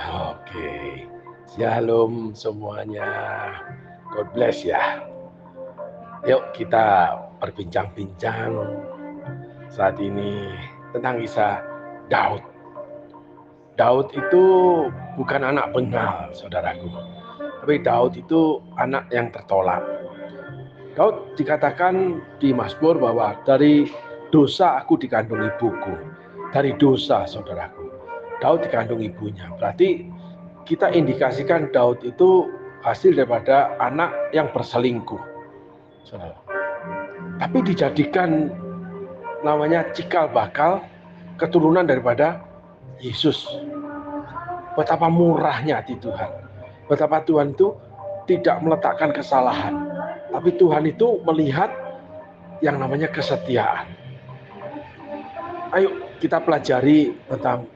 Oke, shalom semuanya. God bless ya. Yuk kita berbincang-bincang saat ini tentang kisah Daud. Daud itu bukan anak bengal, saudaraku. Tapi Daud itu anak yang tertolak. Daud dikatakan di Mazmur bahwa dari dosa aku dikandung ibuku. Dari dosa, saudaraku. Daud dikandung ibunya. Berarti kita indikasikan Daud itu hasil daripada anak yang berselingkuh, saudara. Tapi dijadikan namanya cikal bakal keturunan daripada Yesus. Betapa murahnya hati Tuhan. Betapa Tuhan itu tidak meletakkan kesalahan, tapi Tuhan itu melihat yang namanya kesetiaan. Ayo kita pelajari tentang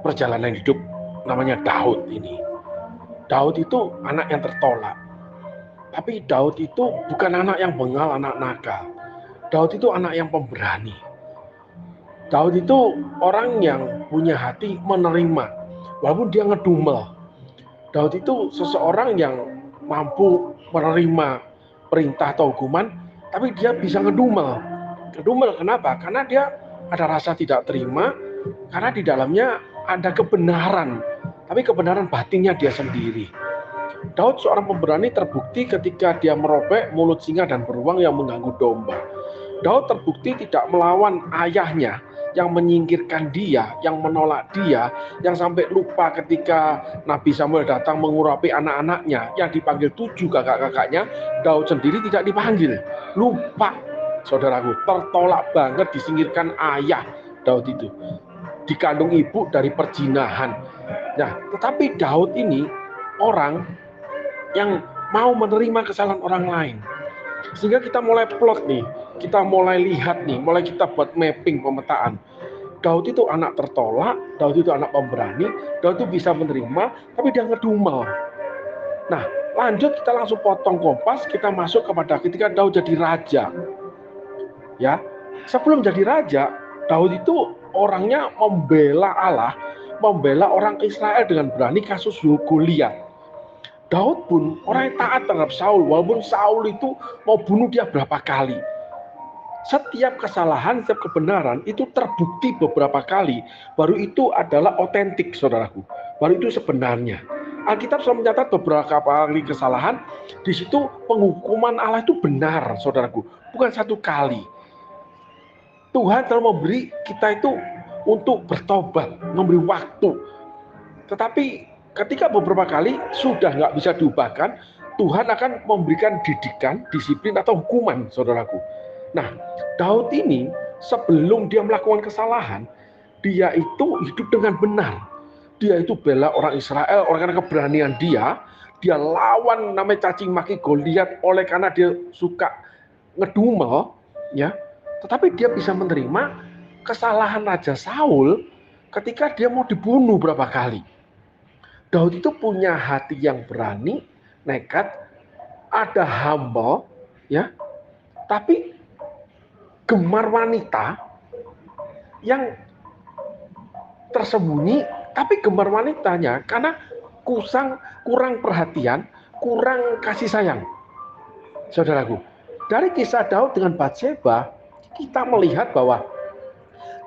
perjalanan hidup namanya Daud ini. Daud itu anak yang tertolak. Tapi Daud itu bukan anak yang bengal, anak nakal. Daud itu anak yang pemberani. Daud itu orang yang punya hati menerima, walaupun dia ngedumel. Daud itu seseorang yang mampu menerima perintah atau hukuman, tapi dia bisa ngedumel. Ngedumel kenapa? Karena dia ada rasa tidak terima, karena di dalamnya ada kebenaran, tapi kebenaran batinnya dia sendiri. Daud seorang pemberani terbukti ketika dia merobek mulut singa dan beruang yang mengganggu domba. Daud terbukti tidak melawan ayahnya yang menyingkirkan dia, yang menolak dia, yang sampai lupa ketika Nabi Samuel datang mengurapi anak-anaknya yang dipanggil 7 kakak-kakaknya, Daud sendiri tidak dipanggil. Lupa, saudaraku, tertolak banget, disingkirkan ayah Daud itu. Dikandung ibu dari perjinahan. Nah, tetapi Daud ini orang yang mau menerima kesalahan orang lain. Sehingga kita mulai plot nih, kita mulai lihat nih, mulai kita buat mapping pemetaan. Daud itu anak tertolak, Daud itu anak pemberani, Daud itu bisa menerima, tapi dia ngedumel. Nah, lanjut kita langsung potong kompas, kita masuk kepada ketika Daud jadi raja. Ya, sebelum jadi raja, Daud itu orangnya membela Allah, membela orang Israel dengan berani kasus Goliat. Daud pun orang yang taat terhadap Saul, walaupun Saul itu mau bunuh dia berapa kali. Setiap kesalahan, setiap kebenaran itu terbukti beberapa kali, baru itu adalah otentik, saudaraku. Baru itu sebenarnya. Alkitab selalu mencatat beberapa kali kesalahan, di situ penghukuman Allah itu benar, saudaraku. Bukan satu kali. Tuhan telah memberi kita itu untuk bertobat, memberi waktu. Tetapi ketika beberapa kali sudah nggak bisa diubahkan, Tuhan akan memberikan didikan, disiplin atau hukuman, saudaraku. Nah, Daud ini sebelum dia melakukan kesalahan, dia itu hidup dengan benar. Dia itu bela orang Israel, oleh karena keberanian dia lawan namanya cacing maki Goliat oleh karena dia suka ngedumel, ya. Tetapi dia bisa menerima kesalahan Raja Saul ketika dia mau dibunuh berapa kali. Daud itu punya hati yang berani, nekat, ada humble, ya, tapi gemar wanita yang tersembunyi, tapi gemar wanitanya karena kurang perhatian, kurang kasih sayang. Saudaraku, dari kisah Daud dengan Batseba, kita melihat bahwa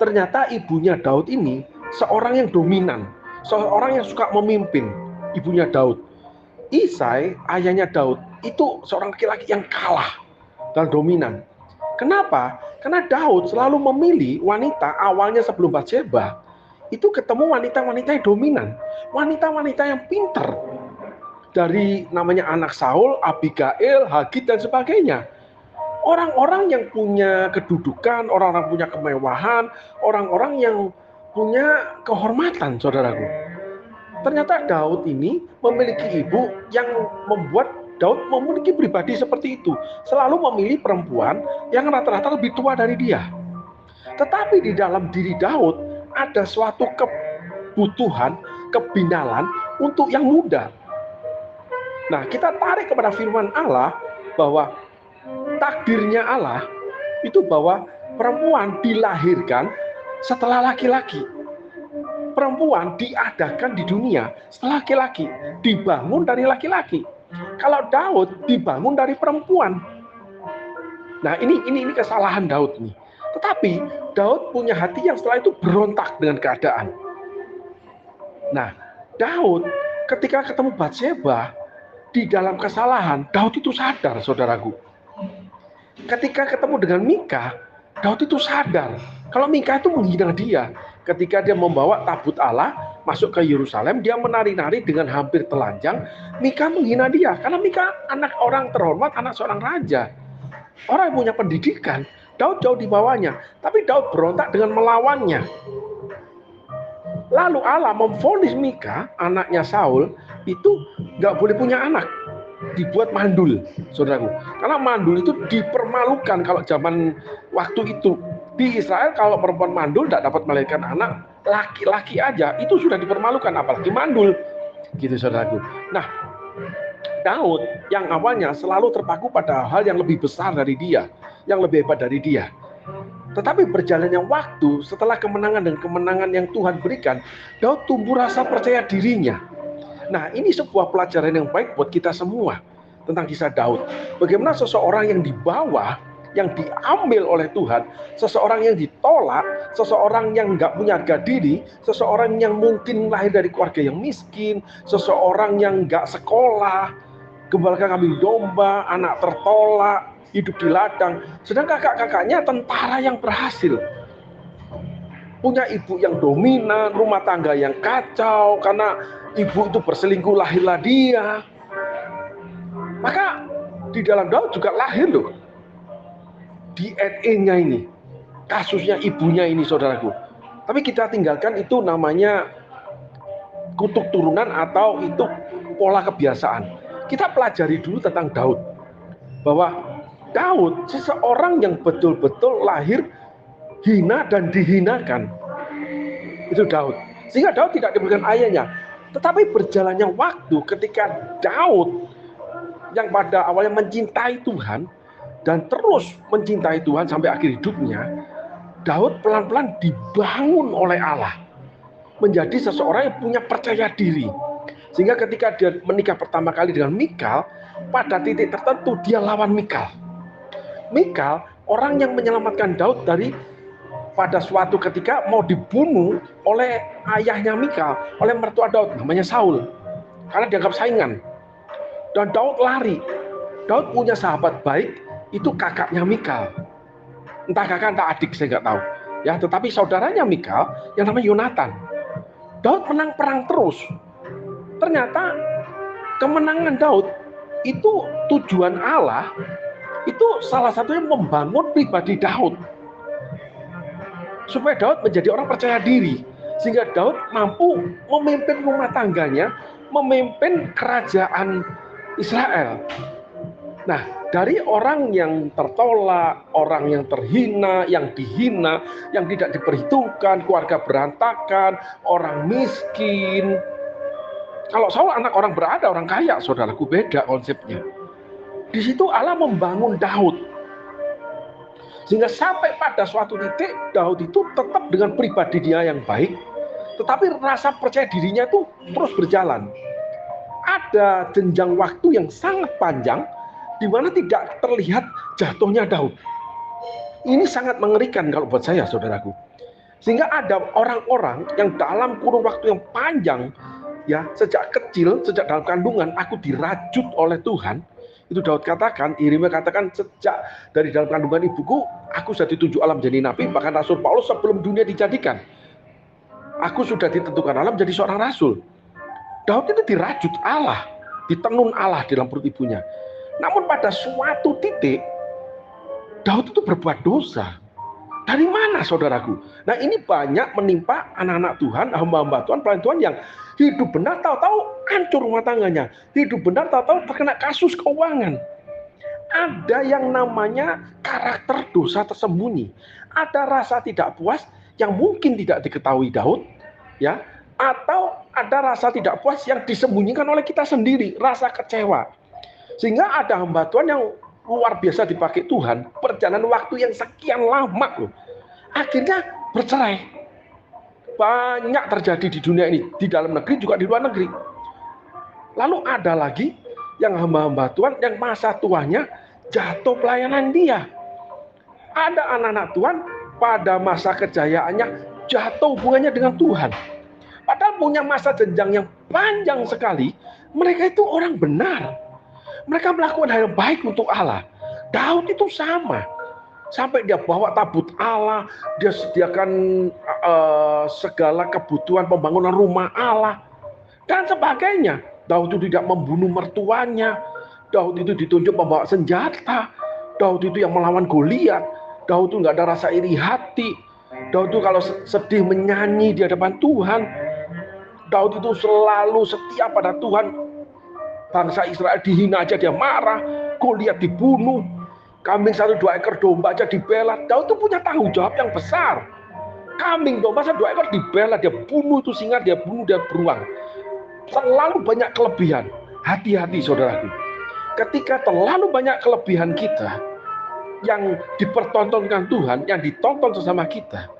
ternyata ibunya Daud ini seorang yang dominan, seorang yang suka memimpin, ibunya Daud. Isai, ayahnya Daud, itu seorang laki-laki yang kalah dan dominan. Kenapa? Karena Daud selalu memilih wanita awalnya sebelum Batseba, itu ketemu wanita-wanita yang dominan, wanita-wanita yang pinter. Dari namanya anak Saul, Abigail, Hagit, dan sebagainya. Orang-orang yang punya kedudukan, orang-orang punya kemewahan, orang-orang yang punya kehormatan, saudaraku. Ternyata Daud ini memiliki ibu yang membuat Daud memiliki pribadi seperti itu. Selalu memilih perempuan yang rata-rata lebih tua dari dia. Tetapi di dalam diri Daud ada suatu kebutuhan, kebinalan untuk yang muda. Nah, kita tarik kepada firman Allah bahwa takdirnya Allah itu bahwa perempuan dilahirkan setelah laki-laki. perempuan diadakan di dunia setelah laki-laki, dibangun dari laki-laki. Kalau Daud dibangun dari perempuan. Nah, ini kesalahan Daud nih. Tetapi Daud punya hati yang setelah itu berontak dengan keadaan. Nah, Daud ketika ketemu Batseba di dalam kesalahan, Daud itu sadar, saudaraku. Ketika ketemu dengan Mika, Daud itu sadar kalau Mika itu menghina dia. Ketika dia membawa tabut Allah masuk ke Yerusalem, dia menari-nari dengan hampir telanjang. Mika menghina dia karena Mika anak orang terhormat, anak seorang raja, orang yang punya pendidikan. Daud jauh di bawahnya, tapi Daud berontak dengan melawannya. Lalu Allah memvonis Mika, anaknya Saul, itu nggak boleh punya anak, dibuat mandul, saudaraku. Karena mandul itu dipermalukan kalau zaman waktu itu. Di Israel kalau perempuan mandul tidak dapat melahirkan anak, laki-laki aja itu sudah dipermalukan, apalagi mandul, gitu saudaraku. Nah, Daud yang awalnya selalu terpaku pada hal yang lebih besar dari dia, yang lebih hebat dari dia. Tetapi berjalannya waktu, setelah kemenangan dan kemenangan yang Tuhan berikan, Daud tumbuh rasa percaya dirinya. Nah, ini sebuah pelajaran yang baik buat kita semua tentang kisah Daud. Bagaimana seseorang yang dibawa, yang diambil oleh Tuhan, seseorang yang ditolak, seseorang yang nggak punya harga diri, seseorang yang mungkin lahir dari keluarga yang miskin, seseorang yang nggak sekolah, gembala kambing domba, anak tertolak, hidup di ladang. Sedang kakak-kakaknya tentara yang berhasil. Punya ibu yang dominan, rumah tangga yang kacau, karena ibu itu berselingkuh, lahirlah dia. Maka di dalam Daud juga lahir loh DNA-nya ini, kasusnya ibunya ini, saudaraku. Tapi kita tinggalkan itu, namanya kutuk turunan atau itu pola kebiasaan. Kita pelajari dulu tentang Daud, bahwa Daud seseorang yang betul-betul lahir hina dan dihinakan. Itu Daud. Sehingga Daud tidak diberikan ayahnya. Tetapi berjalannya waktu, ketika Daud yang pada awalnya mencintai Tuhan dan terus mencintai Tuhan sampai akhir hidupnya, Daud pelan-pelan dibangun oleh Allah menjadi seseorang yang punya percaya diri. Sehingga ketika dia menikah pertama kali dengan Mikal, pada titik tertentu dia lawan Mikal. Mikal orang yang menyelamatkan Daud dari pada suatu ketika mau dibunuh oleh ayahnya Mikal, oleh mertua Daud, namanya Saul, karena dianggap saingan. Dan Daud lari. Daud punya sahabat baik, itu kakaknya Mikal. Entah kakak entah adik, saya nggak tahu. Ya, tetapi saudaranya Mikal yang namanya Yonatan. Daud menang perang terus. Ternyata kemenangan Daud itu tujuan Allah, itu salah satunya membangun pribadi Daud, supaya Daud menjadi orang percaya diri, sehingga Daud mampu memimpin rumah tangganya, memimpin kerajaan Israel. Nah, dari orang yang tertolak, orang yang terhina, yang dihina, yang tidak diperhitungkan, keluarga berantakan, orang miskin. Kalau Saul anak orang berada, orang kaya, saudaraku, beda konsepnya. Di situ Allah membangun Daud. Sehingga sampai pada suatu titik, Daud itu tetap dengan pribadi dia yang baik, tetapi rasa percaya dirinya itu terus berjalan. Ada jenjang waktu yang sangat panjang, di mana tidak terlihat jatuhnya Daud. Ini sangat mengerikan kalau buat saya, saudaraku. Sehingga ada orang-orang yang dalam kurun waktu yang panjang, ya, sejak kecil, sejak dalam kandungan, aku dirajut oleh Tuhan. Itu Daud katakan, Yeremia katakan, sejak dari dalam kandungan ibuku, aku sudah dituju Allah menjadi nabi. Bahkan Rasul Paulus sebelum dunia dijadikan, aku sudah ditentukan Allah menjadi seorang rasul. Daud itu dirajut Allah, ditenun Allah di dalam perut ibunya. Namun pada suatu titik, Daud itu berbuat dosa. Dari mana, saudaraku? Nah, ini banyak menimpa anak-anak Tuhan, hamba-hamba Tuhan, pelayan Tuhan yang hidup benar, tahu-tahu hancur rumah tangganya. Hidup benar, tahu-tahu terkena kasus keuangan. Ada yang namanya karakter dosa tersembunyi. Ada rasa tidak puas yang mungkin tidak diketahui Daud, ya, atau ada rasa tidak puas yang disembunyikan oleh kita sendiri, rasa kecewa. Sehingga ada hamba Tuhan yang luar biasa dipakai Tuhan, perjalanan waktu yang sekian lama loh, akhirnya bercerai. Banyak terjadi di dunia ini, di dalam negeri juga di luar negeri. Lalu ada lagi yang hamba-hamba Tuhan yang masa tuanya jatuh pelayanan dia. Ada anak-anak Tuhan pada masa kejayaannya jatuh hubungannya dengan Tuhan. Padahal punya masa jenjang yang panjang sekali. Mereka itu orang benar. Mereka melakukan hal yang baik untuk Allah. Daud itu sama. Sampai dia bawa tabut Allah, dia sediakan segala kebutuhan pembangunan rumah Allah dan sebagainya. Daud itu tidak membunuh mertuanya. Daud itu ditunjuk membawa senjata. Daud itu yang melawan Goliat. Daud itu nggak ada rasa iri hati. Daud itu kalau sedih menyanyi di hadapan Tuhan. Daud itu selalu setia pada Tuhan. Bangsa Israel dihina aja dia marah. Goliat dibunuh. Kambing 1-2 ekor domba aja dibela. Daud itu punya tanggung jawab yang besar. Kambing domba 1-2 ekor dibela, dia bunuh itu singa, dia bunuh, dia beruang. Terlalu banyak kelebihan. Hati-hati saudaraku. Ketika terlalu banyak kelebihan kita yang dipertontonkan Tuhan, yang ditonton sesama kita,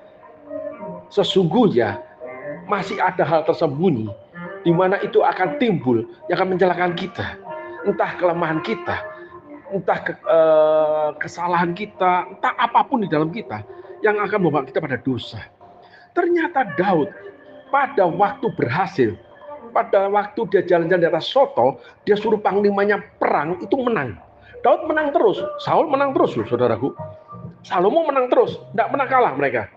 sesungguhnya masih ada hal tersembunyi di mana itu akan timbul yang akan mencelakakan kita. Entah kelemahan kita, entah kesalahan kita, entah apapun di dalam kita yang akan membawa kita pada dosa. Ternyata Daud pada waktu berhasil, pada waktu dia jalan-jalan di atas soto, dia suruh panglimanya perang, itu menang. Daud menang terus, Saul menang terus loh saudaraku. Salomo menang terus, tidak pernah kalah mereka.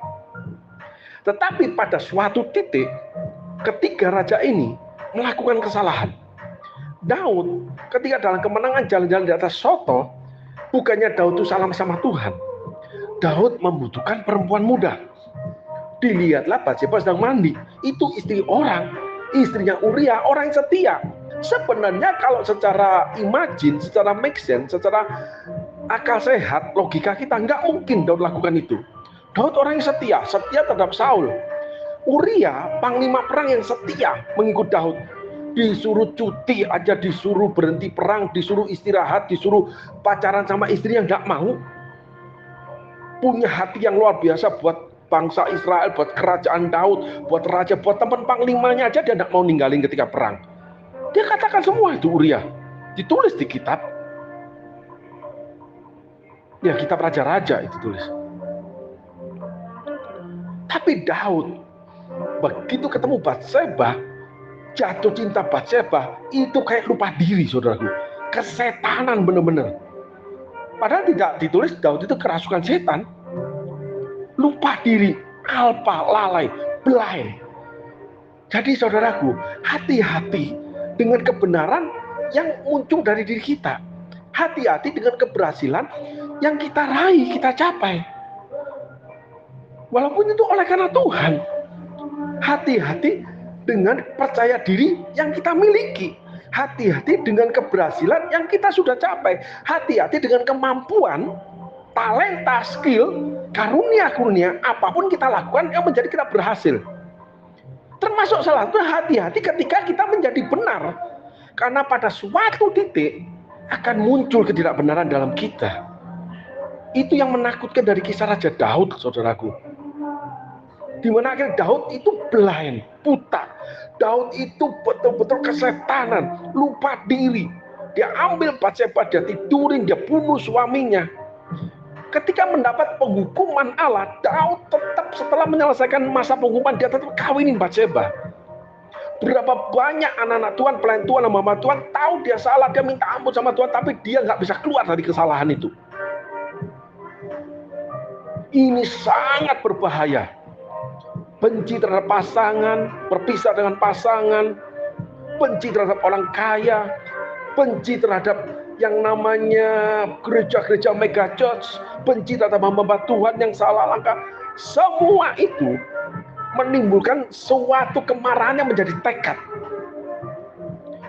Tetapi pada suatu titik, ketiga raja ini melakukan kesalahan. Daud ketika dalam kemenangan jalan-jalan di atas soto, bukannya Daud itu salam sama Tuhan. Daud membutuhkan perempuan muda. Dilihatlah Batsheba sedang mandi. Itu istri orang, istrinya Uria, orang yang setia. Sebenarnya kalau secara imagine, secara make sense, secara akal sehat, logika kita nggak mungkin Daud lakukan itu. Daud orang yang setia, setia terhadap Saul. Uria, panglima perang yang setia mengikut Daud. Disuruh cuti aja, disuruh berhenti perang, disuruh istirahat, disuruh pacaran sama istri yang nggak mau. Punya hati yang luar biasa buat bangsa Israel, buat kerajaan Daud, buat raja, buat teman panglimanya aja dia nggak mau ninggalin ketika perang. Dia katakan semua itu Uria. Ditulis di kitab. Ya, kitab raja-raja itu tulis. Tapi Daud begitu ketemu Batsheba, jatuh cinta Batsheba, itu kayak lupa diri saudaraku. Kesetanan benar-benar. Padahal tidak ditulis Daud itu kerasukan setan. Lupa diri, alpa, lalai, belai. Jadi saudaraku, hati-hati dengan kebenaran yang muncul dari diri kita. Hati-hati dengan keberhasilan yang kita raih, kita capai. Walaupun itu oleh karena Tuhan. Hati-hati dengan percaya diri yang kita miliki. Hati-hati dengan keberhasilan yang kita sudah capai. Hati-hati dengan kemampuan, talenta, skill, karunia-karunia, apapun kita lakukan yang menjadi kita berhasil. Termasuk salah satu hati-hati ketika kita menjadi benar. Karena pada suatu titik akan muncul ketidakbenaran dalam kita. Itu yang menakutkan dari kisah Raja Daud, saudaraku. Di mana akhirnya Daud itu blind, buta. Daud itu betul-betul kesetanan, lupa diri. Dia ambil Batsheba, dia tidurin, dia bunuh suaminya. Ketika mendapat penghukuman Allah, Daud tetap setelah menyelesaikan masa penghukuman, dia tetap kawinin Batsheba. Berapa banyak anak-anak Tuhan, pelayan Tuhan, hamba Tuhan tahu dia salah, dia minta ampun sama Tuhan, tapi dia nggak bisa keluar dari kesalahan itu. Ini sangat berbahaya. Benci terhadap pasangan, berpisah dengan pasangan, benci terhadap orang kaya, benci terhadap yang namanya gereja-gereja mega church, benci terhadap hamba Tuhan yang salah langkah. Semua itu menimbulkan suatu kemarahan yang menjadi tekad.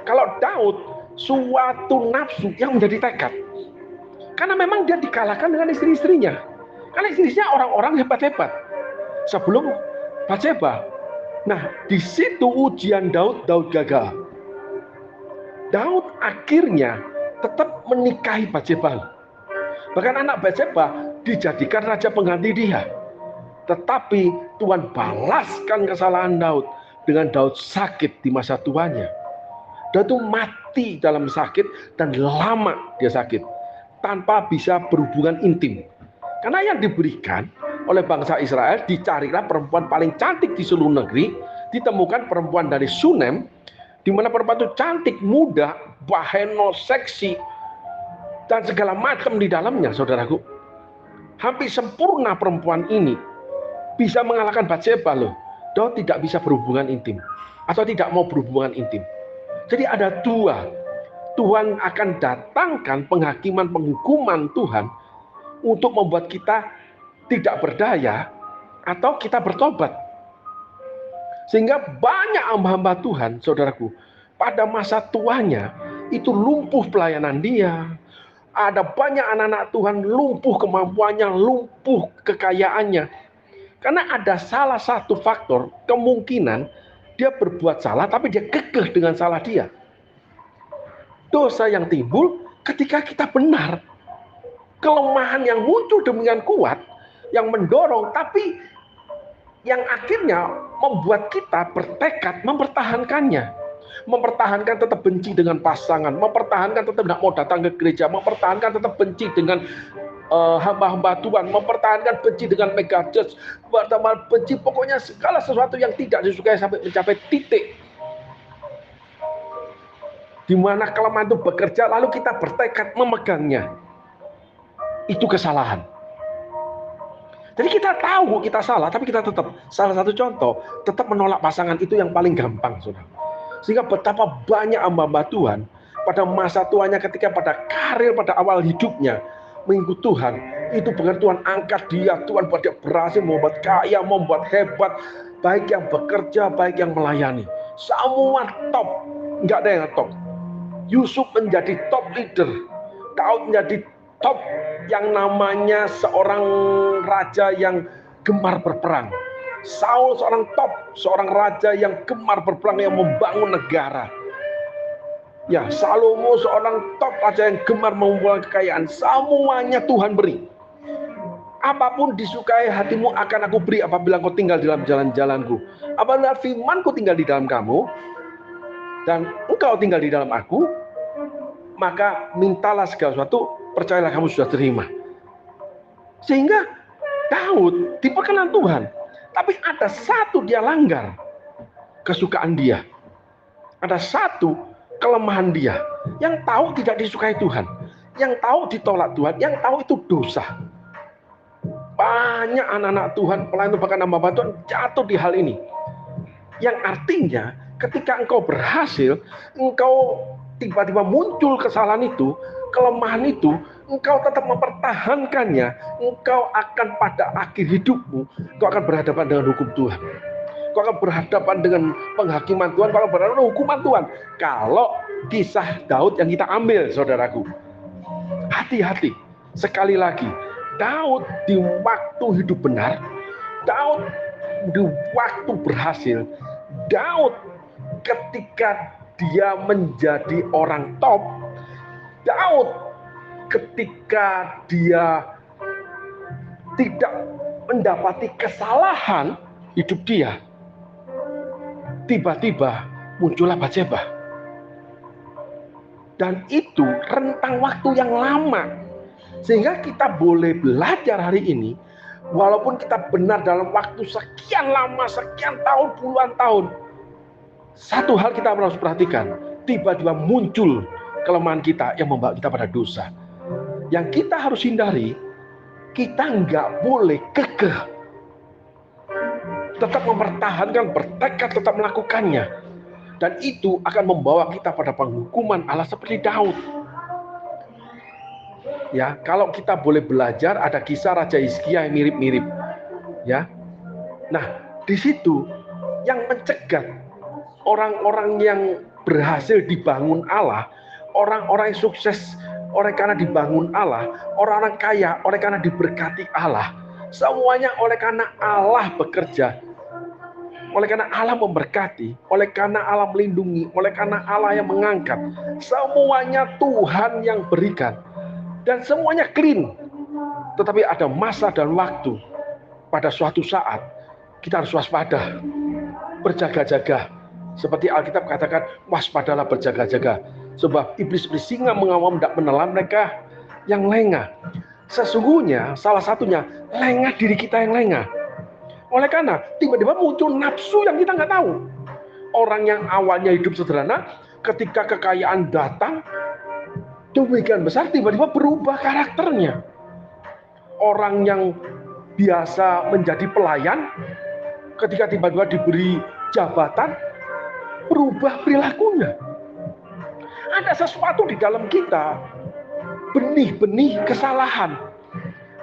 Kalau Daud, suatu nafsu yang menjadi tekad. Karena memang dia dikalahkan dengan istri-istrinya. Karena istri-istrinya orang-orang hebat-hebat. Sebelum Batsheba. Nah, di situ ujian Daud gagal. Daud akhirnya tetap menikahi Batsheba. Bahkan anak Batsheba dijadikan raja pengganti dia. Tetapi Tuhan balaskan kesalahan Daud dengan Daud sakit di masa tuanya. Daud itu mati dalam sakit dan lama dia sakit tanpa bisa berhubungan intim. Karena yang diberikan oleh bangsa Israel, dicarilah perempuan paling cantik di seluruh negeri, ditemukan perempuan dari Sunem, di mana perempuan itu cantik, muda, baheno, seksi, dan segala macam di dalamnya, saudaraku. Hampir sempurna perempuan ini, bisa mengalahkan Batseba loh. Daud tidak bisa berhubungan intim, atau tidak mau berhubungan intim. Jadi ada dua, Tuhan akan datangkan penghakiman, penghukuman Tuhan untuk membuat kita tidak berdaya atau kita bertobat. Sehingga banyak hamba-hamba Tuhan, saudaraku, pada masa tuanya itu lumpuh pelayanan dia. Ada banyak anak-anak Tuhan lumpuh kemampuannya, lumpuh kekayaannya. Karena ada salah satu faktor, kemungkinan dia berbuat salah tapi dia kekeh dengan salah dia. Dosa yang timbul ketika kita benar. Kelemahan yang muncul demikian kuat, yang mendorong, tapi yang akhirnya membuat kita bertekad mempertahankannya. Mempertahankan tetap benci dengan pasangan, mempertahankan tetap tidak mau datang ke gereja, mempertahankan tetap benci dengan hamba-hamba Tuhan, mempertahankan benci dengan mega church, benci pokoknya segala sesuatu yang tidak disukai sampai mencapai titik di mana kelemahan itu bekerja, lalu kita bertekad memegangnya. Itu kesalahan. Jadi kita tahu kita salah, tapi kita tetap, salah satu contoh, tetap menolak pasangan itu yang paling gampang, saudara. Sehingga betapa banyak hamba-hamba Tuhan pada masa tuanya, ketika pada karir, pada awal hidupnya mengikut Tuhan, itu benar Tuhan angkat dia, Tuhan buat dia berhasil, membuat kaya, membuat hebat, baik yang bekerja, baik yang melayani. Semua top, nggak ada yang top. Yusuf menjadi top leader, Daud menjadi top yang namanya seorang raja yang gemar berperang. Saul seorang top, seorang raja yang gemar berperang, yang membangun negara. Ya, Salomo seorang top raja yang gemar mengumpulkan kekayaan. Semuanya Tuhan beri. Apapun disukai hatimu akan aku beri apabila kau tinggal di dalam jalan-jalanku. Apabila firmanku tinggal di dalam kamu dan engkau tinggal di dalam aku, maka mintalah segala sesuatu, percayalah kamu sudah terima. Sehingga Daud diperkenan Tuhan, tapi ada satu dia langgar kesukaan dia. Ada satu kelemahan dia yang tahu tidak disukai Tuhan, yang tahu ditolak Tuhan, yang tahu itu dosa. Banyak anak-anak Tuhan, pelayan bahkan hamba Tuhan jatuh di hal ini. Yang artinya ketika engkau berhasil, engkau tiba-tiba muncul kesalahan itu, kelemahan itu, engkau tetap mempertahankannya, engkau akan pada akhir hidupmu, engkau akan berhadapan dengan hukum Tuhan. Engkau akan berhadapan dengan penghakiman Tuhan, engkau akan berhadapan dengan hukuman Tuhan. Kalau kisah Daud yang kita ambil, saudaraku, hati-hati. Sekali lagi, Daud di waktu hidup benar, Daud di waktu berhasil, Daud ketika dia menjadi orang top, Daud ketika dia tidak mendapati kesalahan hidup dia, tiba-tiba muncullah Batseba. Dan itu rentang waktu yang lama. Sehingga kita boleh belajar hari ini, walaupun kita benar dalam waktu sekian lama, sekian tahun, puluhan tahun, satu hal kita harus perhatikan, tiba-tiba muncul kelemahan kita yang membawa kita pada dosa. Yang kita harus hindari, kita nggak boleh kekeh. Tetap mempertahankan, bertekad tetap melakukannya. Dan itu akan membawa kita pada penghukuman Allah seperti Daud. Ya, kalau kita boleh belajar, ada kisah Raja Hizkia yang mirip-mirip. Ya, nah di situ yang mencegat orang-orang yang berhasil dibangun Allah, orang-orang yang sukses oleh karena dibangun Allah, orang-orang kaya oleh karena diberkati Allah, semuanya oleh karena Allah bekerja, oleh karena Allah memberkati, oleh karena Allah melindungi, oleh karena Allah yang mengangkat, semuanya Tuhan yang berikan, dan semuanya clean. Tetapi ada masa dan waktu pada suatu saat kita harus waspada, berjaga-jaga. Seperti Alkitab katakan, waspadalah, berjaga-jaga. Sebab iblis singa mengawal tidak menelan mereka yang lengah. Sesungguhnya salah satunya lengah diri kita yang lengah. Oleh karena tiba-tiba muncul nafsu yang kita nggak tahu. Orang yang awalnya hidup sederhana, ketika kekayaan datang demikian besar, tiba-tiba berubah karakternya. Orang yang biasa menjadi pelayan, ketika tiba-tiba diberi jabatan, berubah perilakunya. Ada sesuatu di dalam kita, benih-benih kesalahan.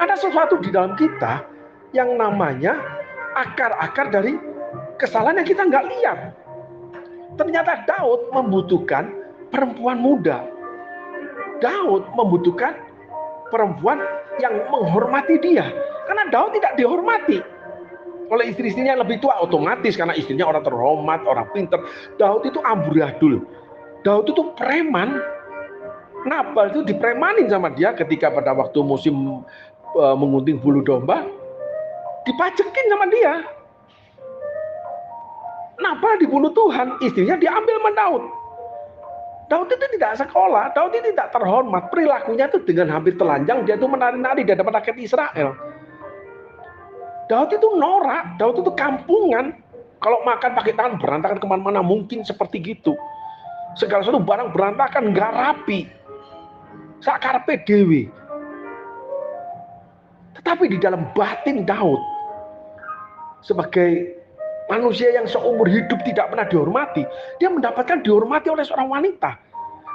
Ada sesuatu di dalam kita yang namanya akar-akar dari kesalahan yang kita nggak lihat. Ternyata Daud membutuhkan perempuan muda. Daud membutuhkan perempuan yang menghormati dia. Karena Daud tidak dihormati oleh istri-istrinya yang lebih tua, otomatis karena istrinya orang terhormat, orang pintar. Daud itu amburadul. Daud itu preman. Nabal itu dipremanin sama dia ketika pada waktu musim mengunting bulu domba, dipajekin sama dia. Nabal dibunuh Tuhan, istrinya diambil sama Daud. Daud itu tidak sekolah, Daud itu tidak terhormat. Perilakunya itu dengan hampir telanjang, dia itu menari-nari di hadapan rakyat Israel. Daud itu norak, Daud itu kampungan. Kalau makan pakai tangan berantakan kemana-mana, mungkin seperti gitu. Segala sesuatu barang berantakan, nggak rapi. Sakarpe dewi. Tetapi di dalam batin Daud, sebagai manusia yang seumur hidup tidak pernah dihormati, dia mendapatkan dihormati oleh seorang wanita.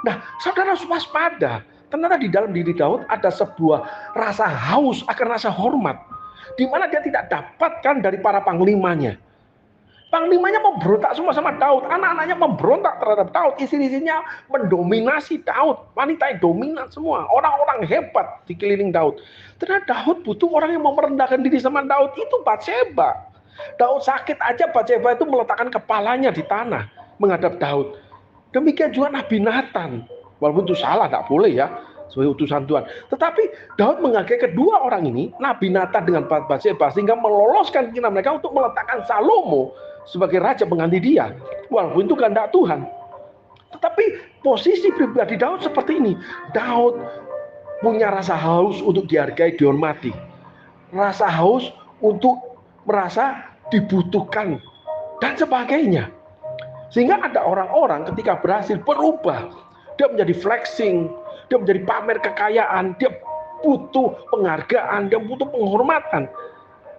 Nah, saudara harus waspada. Ternyata di dalam diri Daud ada sebuah rasa haus akan rasa hormat, di mana dia tidak dapatkan dari para panglimanya. Panglimanya memberontak semua sama Daud, anak-anaknya memberontak terhadap Daud, istri-istrinya mendominasi Daud, wanita yang dominan semua, orang-orang hebat di keliling Daud. Ternyata Daud butuh orang yang mau merendahkan diri sama Daud, itu Batseba. Daud sakit aja, Batseba itu meletakkan kepalanya di tanah menghadap Daud. Demikian juga Nabi Nathan, walaupun itu salah, tidak boleh ya, sebagai utusan Tuhan. Tetapi Daud menghargai kedua orang ini, Nabi Nathan dengan Batseba, sehingga meloloskan keinginan mereka untuk meletakkan Salomo sebagai raja pengganti dia, walaupun itu kehendak Tuhan. Tetapi posisi pribadi Daud seperti ini. Daud punya rasa haus untuk dihargai, dihormati, rasa haus untuk merasa dibutuhkan dan sebagainya. Sehingga ada orang-orang ketika berhasil berubah, dia menjadi flexing, dia menjadi pamer kekayaan, dia butuh penghargaan, dia butuh penghormatan.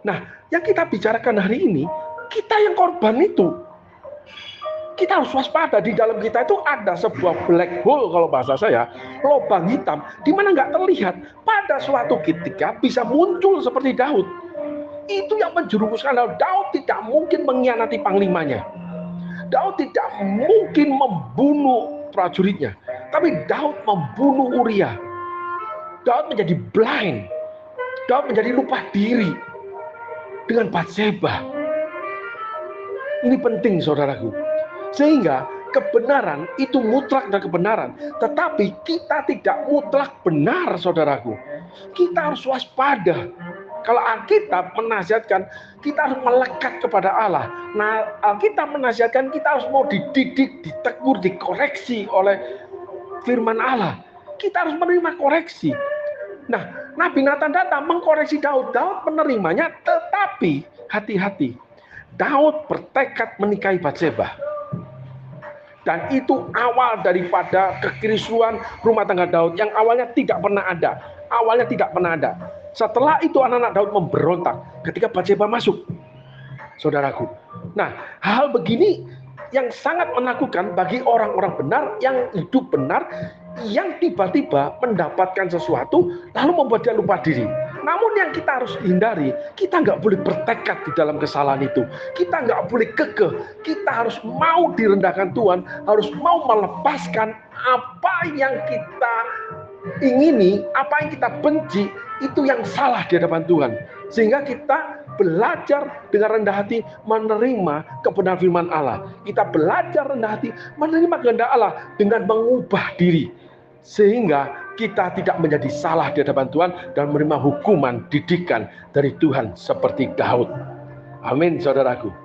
Nah, yang kita bicarakan hari ini, kita yang korban itu. Kita harus waspada. Di dalam kita itu ada sebuah black hole, kalau bahasa saya, lubang hitam, di mana nggak terlihat. Pada suatu ketika bisa muncul seperti Daud. Itu yang menjerumuskan Daud. Daud tidak mungkin mengkhianati panglimanya. Daud tidak mungkin membunuh prajuritnya. Tapi Daud membunuh Uria. Daud menjadi blind. Daud menjadi lupa diri dengan Batseba. Ini penting, saudaraku. Sehingga kebenaran itu mutlak dan kebenaran. Tetapi kita tidak mutlak benar, saudaraku. Kita harus waspada. Kalau Alkitab menasihatkan, kita harus melekat kepada Allah. Nah, Alkitab menasihatkan kita harus mau dididik, ditegur, dikoreksi oleh firman Allah. Kita harus menerima koreksi. Nah, Nabi Nathan datang mengkoreksi Daud. Daud menerimanya, tetapi hati-hati. Daud bertekad menikahi Batseba. Dan itu awal daripada kekrisruan rumah tangga Daud yang awalnya tidak pernah ada. Awalnya tidak pernah ada. Setelah itu anak-anak Daud memberontak ketika Batseba masuk. Saudaraku. Nah, hal begini yang sangat menakutkan bagi orang-orang benar yang hidup benar, yang tiba-tiba mendapatkan sesuatu lalu membuat dia lupa diri. Namun yang kita harus hindari, kita nggak boleh bertekad di dalam kesalahan itu. Kita nggak boleh kekeh. Kita harus mau direndahkan Tuhan, harus mau melepaskan apa yang kita ingini, apa yang kita benci, itu yang salah di hadapan Tuhan. Sehingga kita belajar dengan rendah hati menerima kebenaran firman Allah. Kita belajar rendah hati menerima kehendak Allah dengan mengubah diri. Sehingga kita tidak menjadi salah di hadapan Tuhan dan menerima hukuman didikan dari Tuhan seperti Daud. Amin, saudaraku.